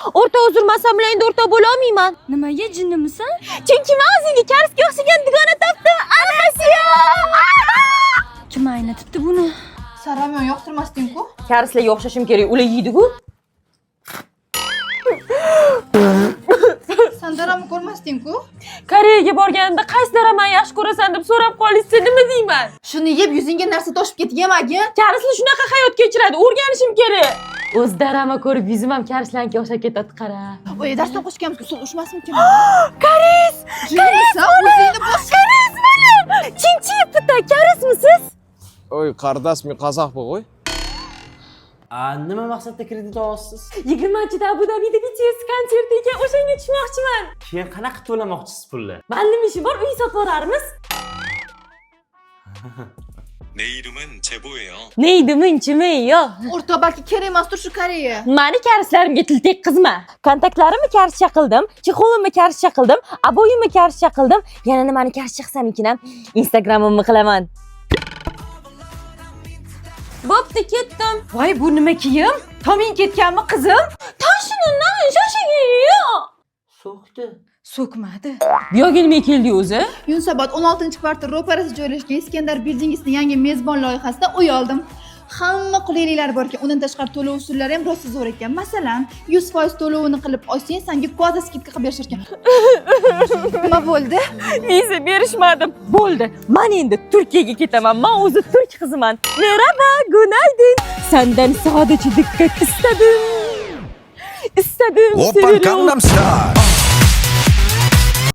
O'rta uzurmasam bilan endi o'rta bo'la olmayman. Nimaga jinnimisan? Chunki men o'zingga karsga o'xshagan dugona topdim. Anasiya! Kim aynatibdi buni? Saramyon yoqtirmasding-ku? Karslarga o'xshashim kerak, ular yeydi-ku. Sen daramni ko'rmasding-ku? Koreyaga borganimda qaysi daramani yaxshi ko'rasan deb so'rab qolishsa nima deyman? Shuni yeb yuzingga narsa toshib ketdi, yemagin. Karslar shunaqa hayot kechiradi, o'rganishim kerak. O'z darama ko'rib yuzim ham karslarga o'xshab ketadi, qara. Oy, darsdan qo'shganmiz-ku, suv ushmasmikin? Karis! Jinnisan, o'zingni bosh. Karis bo'ling! Chinchi bitta karismisiz? Oy, qardoshmi qozoqmi qo'y? Nima maqsadda kredit olyapsiz? 20-da Abu Dabida BTS konserti ekan, o'shanga tushmoqchiman. Keyin qanaqa qilib to'lamoqchisiz pulni? Ma'lum ishi bor, uy sotib olamiz. 내 이름은 제보예요. Neydimin chimiyo. O'rta balki kerak emasdir shu Koreya. Mani karslarimga til tekkizma. Kontaktlarimni karscha qildim, chexolimni karscha qildim, aboyimni karscha qildim. Yana nimani karscha qilsam ekan? Instagramimni qilaman. Bo'pti, ketdim. Voy, bu nima kiyim? Toming ketganmi, qizim? Tashinimdan shoshigiyo. So'kdi. So'kmadi. Bu yoqqa nima keldi o'zi? Yunusobod 16-kvartal ro'parasida joylashgan Iskandar Building'ning yangi mezbon loyihasida uy oldim. Hamma qulayliklar bor ekan, undan tashqari to'lov usullari ham rosa zo'r ekan. Masalan, 100% to'lovini qilib olsang, senga kvota skidka qilib berishar ekan. Nima bo'ldi? Viza berishmadim. Bo'ldi. Men endi Turkiyaga ketaman. Men o'zi turk qiziman. Merhaba, günaydın. Senden sadece dikkat istedim. İstedim Oppan Gangnam Style.